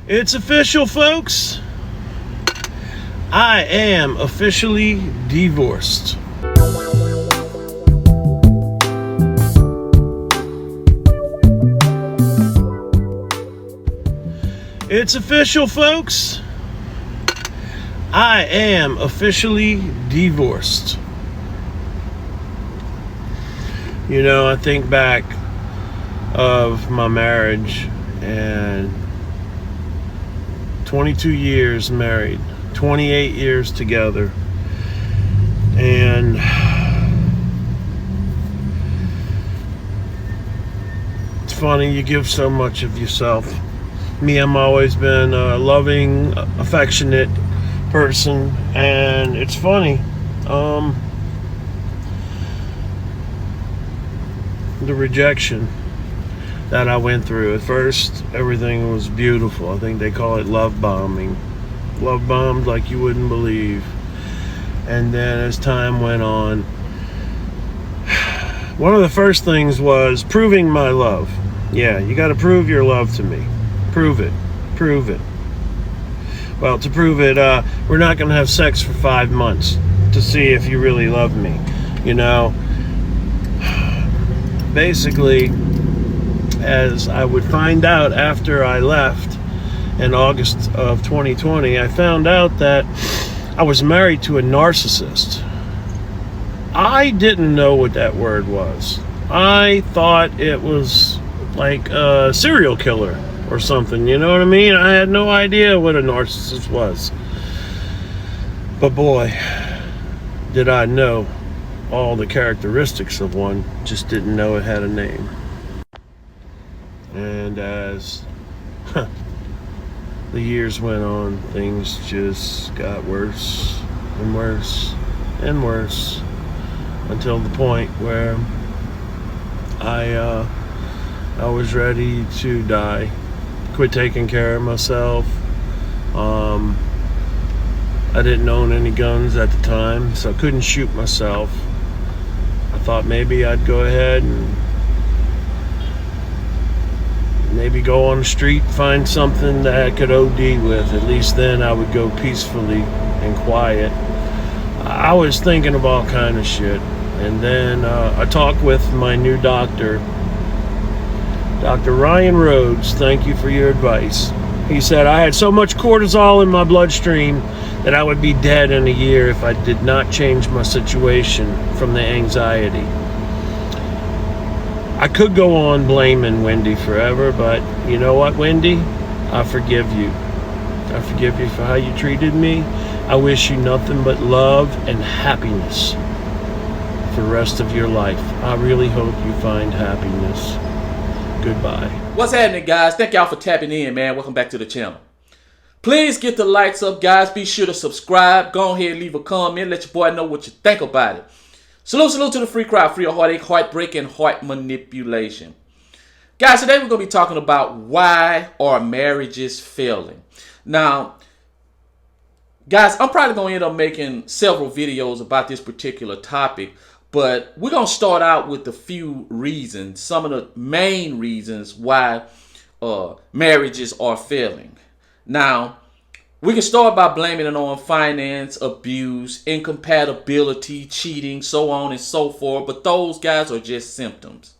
It's official, folks. I am officially divorced. It's official, folks. I am officially divorced. You know, I think back of my marriage and 22 years married, 28 years together, and it's funny, you give so much of yourself. Me, I'm always been a loving, affectionate person, and it's funny, the rejection that I went through. At first, everything was beautiful. I think they call it love bombing. Love bombed like you wouldn't believe. And then as time went on, one of the first things was proving my love. Yeah, you got to prove your love to me. Prove it. Prove it. Well, to prove it, we're not going to have sex for 5 months to see if you really love me. You know, basically, as I would find out after I left in August of 2020, I found out that I was married to a narcissist. I didn't know what that word was. I thought it was like a serial killer or something, you know what I mean? I had no idea what a narcissist was. But boy, did I know all the characteristics of one, just didn't know it had a name. And as the years went on, things just got worse and worse and worse until the point where I was ready to die. Quit taking care of myself. I didn't own any guns at the time, so I couldn't shoot myself. I thought maybe I'd go ahead and maybe go on the street, find something that I could OD with. At least then I would go peacefully and quiet. I was thinking of all kind of shit. And then I talked with my new doctor, Dr. Ryan Rhodes. Thank you for your advice. He said I had so much cortisol in my bloodstream that I would be dead in a year if I did not change my situation from the anxiety. I could go on blaming Wendy forever, but you know what, Wendy? I forgive you. I forgive you for how you treated me. I wish you nothing but love and happiness for the rest of your life. I really hope you find happiness. Goodbye. What's happening, guys? Thank y'all for tapping in, man. Welcome back to the channel. Please get the lights up, guys. Be sure to subscribe. Go ahead and leave a comment. Let your boy know what you think about it. Salute to the free crowd, free of heartache, heartbreak, and heart manipulation. Guys, today we're going to be talking about why are marriages failing. Now, guys, I'm probably going to end up making several videos about this particular topic, but we're going to start out with a few reasons, some of the main reasons why marriages are failing. Now, we can start by blaming it on finance, abuse, incompatibility, cheating, so on and so forth. But those guys are just symptoms.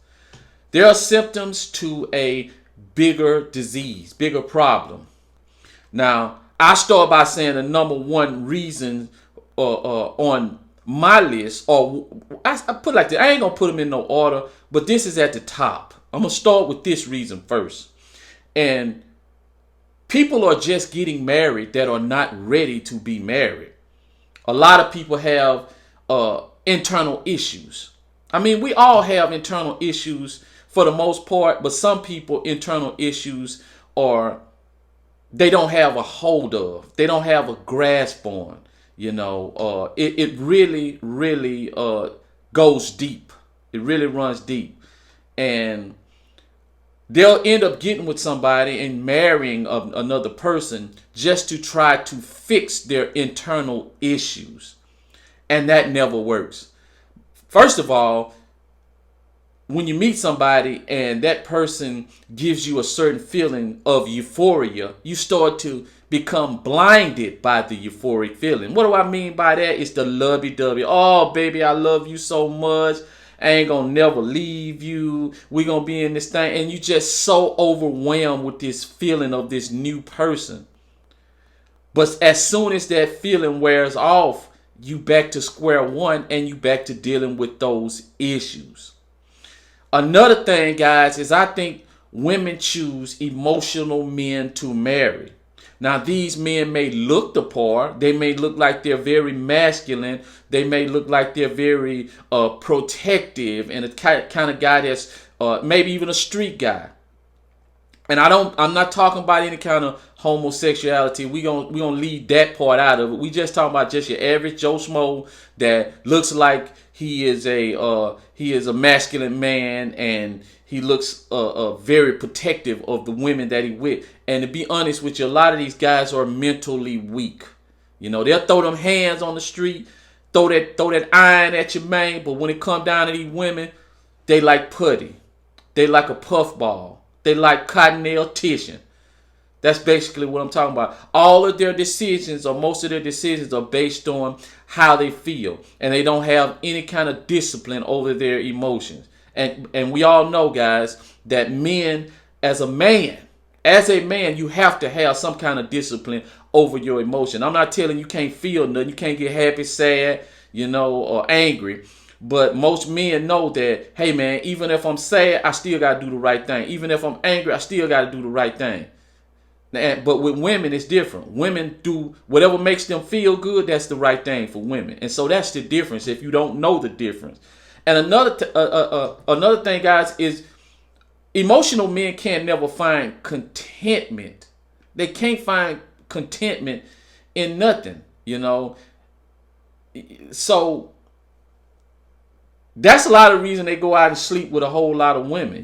There are symptoms to a bigger disease, bigger problem. Now, I start by saying the number one reason on my list, or I put it like this, I ain't going to put them in no order, but this is at the top. I'm going to start with this reason first. And people are just getting married that are not ready to be married. A lot of people have internal issues. I mean, we all have internal issues for the most part, but some people internal issues are they don't have a hold of. They don't have a grasp on. You know, it really goes deep. It really runs deep. And they'll end up getting with somebody and marrying another person just to try to fix their internal issues. And that never works. First of all, when you meet somebody and that person gives you a certain feeling of euphoria, you start to become blinded by the euphoric feeling. What do I mean by that? It's the lovey-dovey. Oh, baby, I love you so much. I ain't gonna never leave you. We gonna be in this thing. And you just so overwhelmed with this feeling of this new person. But as soon as that feeling wears off, you back to square one and you back to dealing with those issues. Another thing, guys, is I think women choose emotional men to marry. Now, these men may look the part. They may look like they're very masculine. They may look like they're very protective and a kind of guy that's maybe even a street guy. And I'm not talking about any kind of homosexuality. We gonna leave that part out of it. We just talking about just your average Joe Schmo that looks like he is a masculine man, and he looks very protective of the women that he with. And to be honest with you, a lot of these guys are mentally weak. You know, they'll throw them hands on the street, throw that iron at your man, but when it come down to these women, they like putty. They like a puffball. They like cottonelle tissue. That's basically what I'm talking about. All of their decisions, or most of their decisions, are based on how they feel. And they don't have any kind of discipline over their emotions. And we all know, guys, that men, as a man, you have to have some kind of discipline over your emotion. I'm not telling you can't feel nothing. You can't get happy, sad, or angry. But most men know that, hey, man, even if I'm sad, I still got to do the right thing. Even if I'm angry, I still got to do the right thing. But with women, it's different. Women do whatever makes them feel good. That's the right thing for women. And so that's the difference if you don't know the difference. And another thing, guys, is emotional men can't never find contentment. They can't find contentment in nothing, So that's a lot of reason they go out and sleep with a whole lot of women.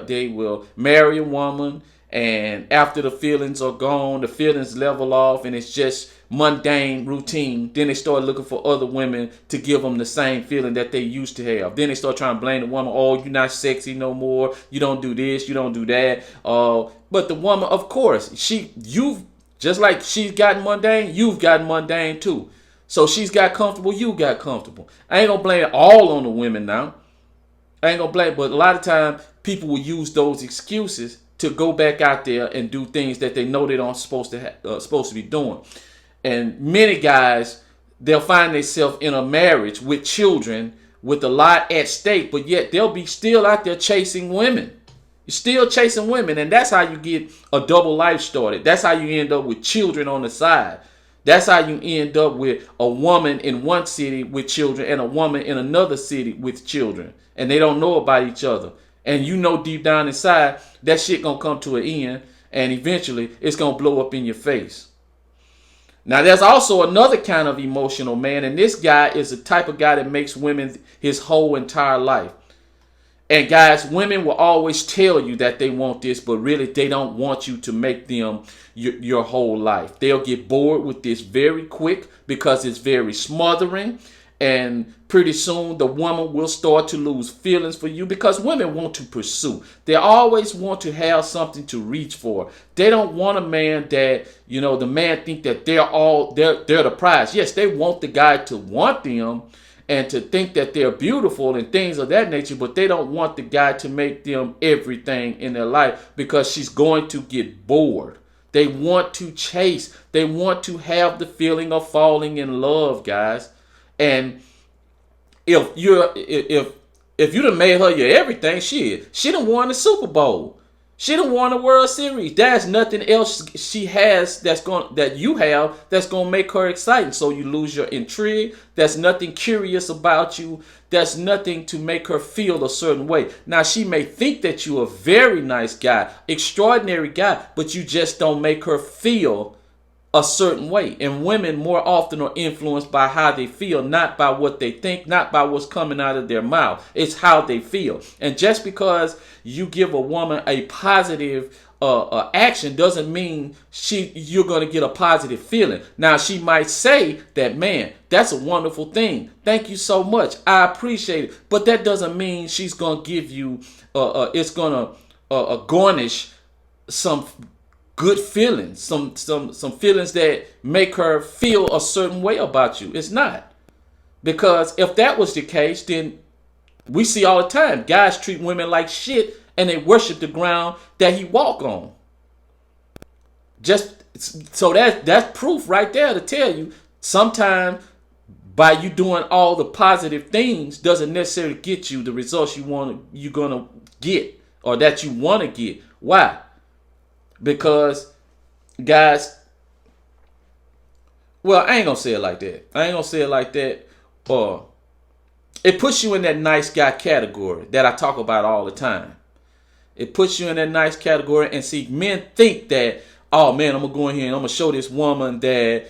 They will marry a woman, and after the feelings are gone, the feelings level off, and it's just mundane routine. Then they start looking for other women to give them the same feeling that they used to have. Then they start trying to blame the woman. Oh, you're not sexy no more. You don't do this. You don't do that. But the woman, of course, just like she's gotten mundane, you've gotten mundane too. So she's got comfortable, you got comfortable. I ain't gonna blame it all on the women now. I ain't gonna blame, but a lot of time people will use those excuses to go back out there and do things that they know they don't supposed to be doing. And many guys, they'll find themselves in a marriage with children with a lot at stake, but yet they'll be still out there chasing women. You're still chasing women, and that's how you get a double life started. That's how you end up with children on the side. That's how you end up with a woman in one city with children and a woman in another city with children. And they don't know about each other. And deep down inside, that shit gonna come to an end, and eventually it's gonna blow up in your face. Now, there's also another kind of emotional man, and this guy is the type of guy that makes women his whole entire life. And guys, women will always tell you that they want this, but really they don't want you to make them your whole life. They'll get bored with this very quick because it's very smothering. And pretty soon the woman will start to lose feelings for you, because women want to pursue. They always want to have something to reach for. They don't want a man that, the man think that they're the prize. Yes, they want the guy to want them and to think that they're beautiful and things of that nature, but they don't want the guy to make them everything in their life, because she's going to get bored. They want to chase. They want to have the feeling of falling in love, guys. And if you done made her your everything, she done won the Super Bowl. She done won the World Series. There's nothing else she has that you have that's gonna make her exciting. So you lose your intrigue. There's nothing curious about you. There's nothing to make her feel a certain way. Now, she may think that you're a very nice guy, extraordinary guy, but you just don't make her feel a certain way. And women more often are influenced by how they feel, not by what they think, not by what's coming out of their mouth. It's how they feel. And just because you give a woman a positive action doesn't mean you're going to get a positive feeling. Now, she might say that, man, that's a wonderful thing. Thank you so much. I appreciate it. But that doesn't mean she's going to give you, it's going to garnish some good feelings, some feelings that make her feel a certain way about you. It's not. Because if that was the case, then we see all the time guys treat women like shit and they worship the ground that he walk on. Just so that's proof right there to tell you sometimes by you doing all the positive things doesn't necessarily get you the results you're gonna get or that you want to get. Why? Because guys, well, I ain't gonna say it like that. It puts you in that nice guy category that I talk about all the time. It puts you in that nice category, and see, men think that, oh man, I'm gonna go in here and I'm gonna show this woman that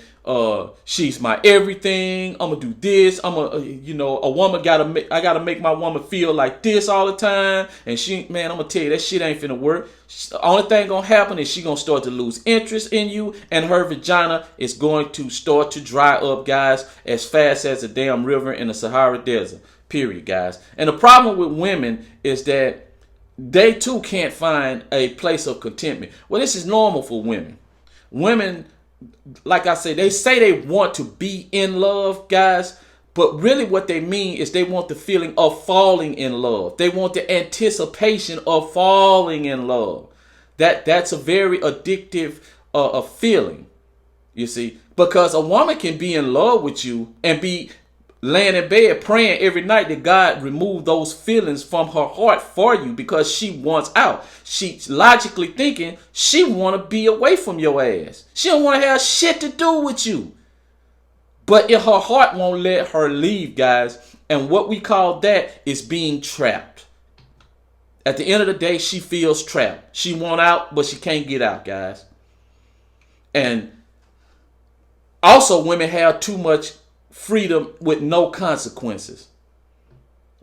she's my everything. I'm gonna do this. I'm gonna, a woman I gotta make my woman feel like this all the time. And man, I'm gonna tell you that shit ain't finna work. The only thing gonna happen is she gonna start to lose interest in you, and her vagina is going to start to dry up, guys, as fast as a damn river in the Sahara Desert. Period, guys. And the problem with women is that they too can't find a place of contentment. Well, this is normal for women. Women, like I say they want to be in love, guys, but really what they mean is they want the feeling of falling in love. They want the anticipation of falling in love. That's a very addictive feeling, you see, because a woman can be in love with you and be laying in bed praying every night that God remove those feelings from her heart for you because she wants out. She's logically thinking she want to be away from your ass. She don't want to have shit to do with you. But if her heart won't let her leave, guys, and what we call that is being trapped. At the end of the day, she feels trapped. She want out, but she can't get out, guys. And also, women have too much freedom with no consequences.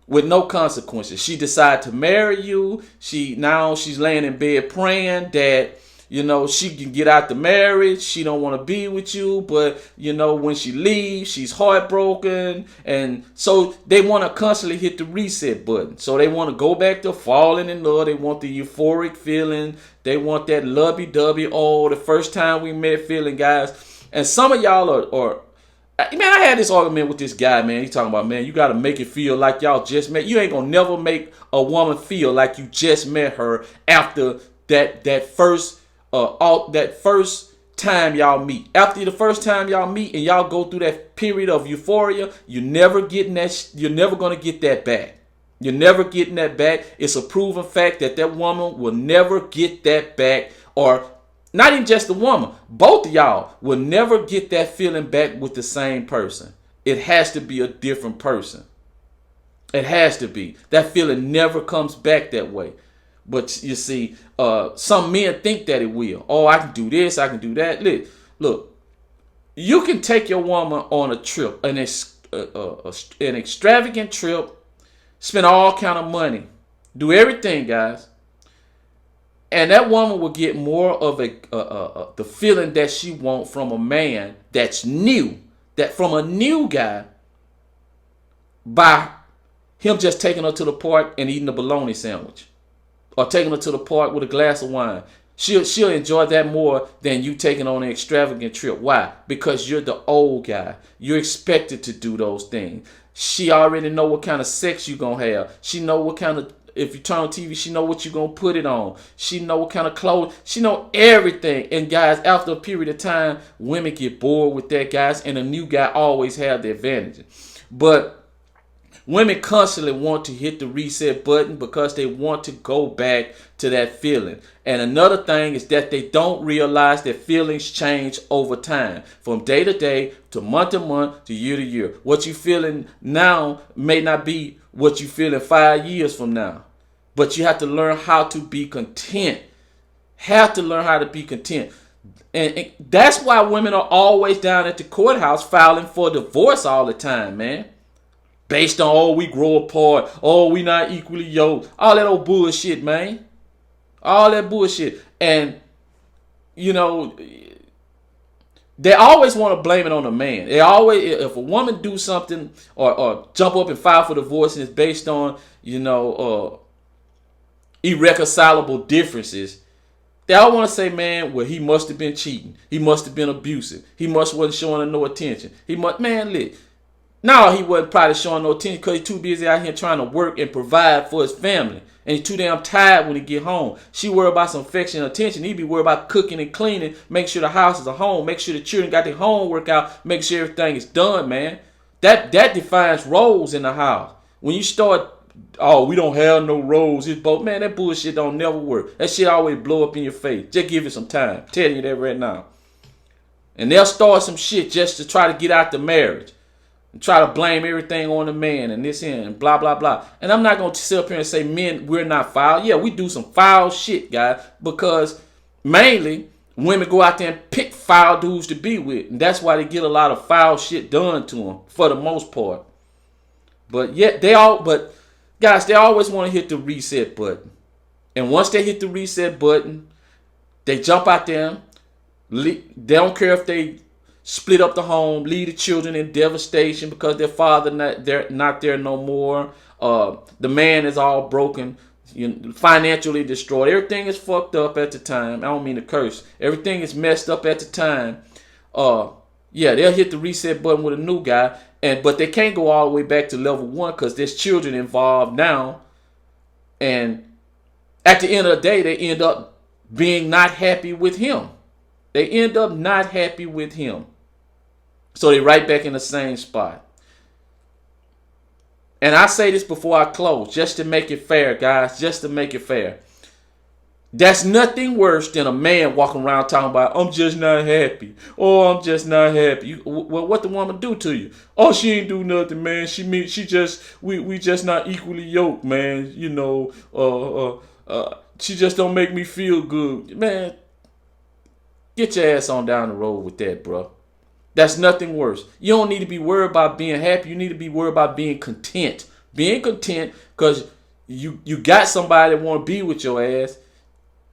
With no consequences. She decided to marry you. She's laying in bed praying that, she can get out the marriage. She don't want to be with you, but when she leaves, she's heartbroken. And so they want to constantly hit the reset button. So they want to go back to falling in love. They want the euphoric feeling. They want that lovey-dovey, the first time we met feeling, guys. And some of y'all are man, I had this argument with this guy, man. He's talking about, man, you got to make it feel like y'all just met. You ain't going to never make a woman feel like you just met her after that first time y'all meet. After the first time y'all meet and y'all go through that period of euphoria, you're never going to get that back. You're never getting that back. It's a proven fact that woman will never get that back, or not even just the woman. Both of y'all will never get that feeling back with the same person. It has to be a different person. It has to be. That feeling never comes back that way. But you see, some men think that it will. Oh, I can do this, I can do that. Look, you can take your woman on a trip, an extravagant trip, spend all kind of money, do everything, guys. And that woman will get more of the feeling that she wants from a man that's new, that from a new guy, by him just taking her to the park and eating a bologna sandwich, or taking her to the park with a glass of wine. She'll enjoy that more than you taking on an extravagant trip. Why? Because you're the old guy. You're expected to do those things. She already know what kind of sex you're gonna have. She know what kind of, if you turn on TV, she know what you're going to put it on. She know what kind of clothes. She know everything. And guys, after a period of time, women get bored with that, guys. And a new guy always have the advantage. But women constantly want to hit the reset button because they want to go back to that feeling. And another thing is that they don't realize that feelings change over time. From day to day, to month, to year. What you feeling now may not be what you feel in 5 years from now. But you have to learn how to be content. And that's why women are always down at the courthouse filing for divorce all the time, man. Based on, oh, we grow apart. Oh, we not equally yoked. All that old bullshit, man. All that bullshit. And, you know, they always want to blame it on a man. They always, if a woman do something or jump up and file for divorce and it's based on, you know, irreconcilable differences, they all want to say, man, well, he must have been cheating. He must have been abusive. He wasn't showing her no attention. Man, look. No, he wasn't probably showing no attention because he's too busy out here trying to work and provide for his family. And he's too damn tired when he get home. She worry about some affection and attention. He be worried about cooking and cleaning, make sure the house is a home, make sure the children got their homework out, make sure everything is done, man. That defines roles in the house. When you start, oh, we don't have no roles, it's both, man, that bullshit don't never work. That shit always blow up in your face. Just give it some time. I'm telling you that right now. And they'll start some shit just to try to get out the marriage. And try to blame everything on the man and this and blah, blah, blah. And I'm not going to sit up here and say, men, we're not foul. Yeah, we do some foul shit, guys, because mainly women go out there and pick foul dudes to be with. And that's why they get a lot of foul shit done to them for the most part. But yet guys, they always want to hit the reset button. And once they hit the reset button, they jump out there. They don't care if they split up the home, leave the children in devastation because their father not there no more. The man is all broken, financially destroyed. Everything is fucked up at the time. I don't mean to curse. Everything is messed up at the time. Yeah, they'll hit the reset button with a new guy, but they can't go all the way back to level one because there's children involved now. And at the end of the day, they end up being not happy with him. They end up not happy with him. So they right back in the same spot. And I say this before I close, just to make it fair, guys, just to make it fair. That's nothing worse than a man walking around talking about, I'm just not happy. Oh, I'm just not happy. Well, what the woman do to you? Oh, she ain't do nothing, man. We just not equally yoked, man. You know, she just don't make me feel good. Man, get your ass on down the road with that, bro. That's nothing worse. You don't need to be worried about being happy. You need to be worried about being content. Being content because you got somebody that want to be with your ass.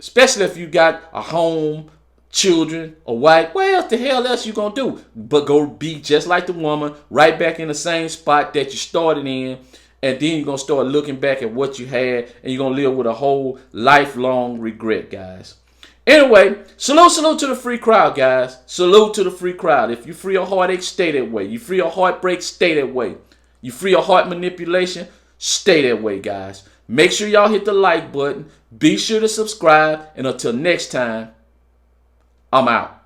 Especially if you got a home, children, a wife. What else the hell else you gonna do? But go be just like the woman, right back in the same spot that you started in. And then you're gonna start looking back at what you had. And you're gonna live with a whole lifelong regret, guys. Anyway, salute to the free crowd, guys. Salute to the free crowd. If you free a heartache, stay that way. You free a heartbreak, stay that way. You free a heart manipulation, stay that way, guys. Make sure y'all hit the like button. Be sure to subscribe. And until next time, I'm out.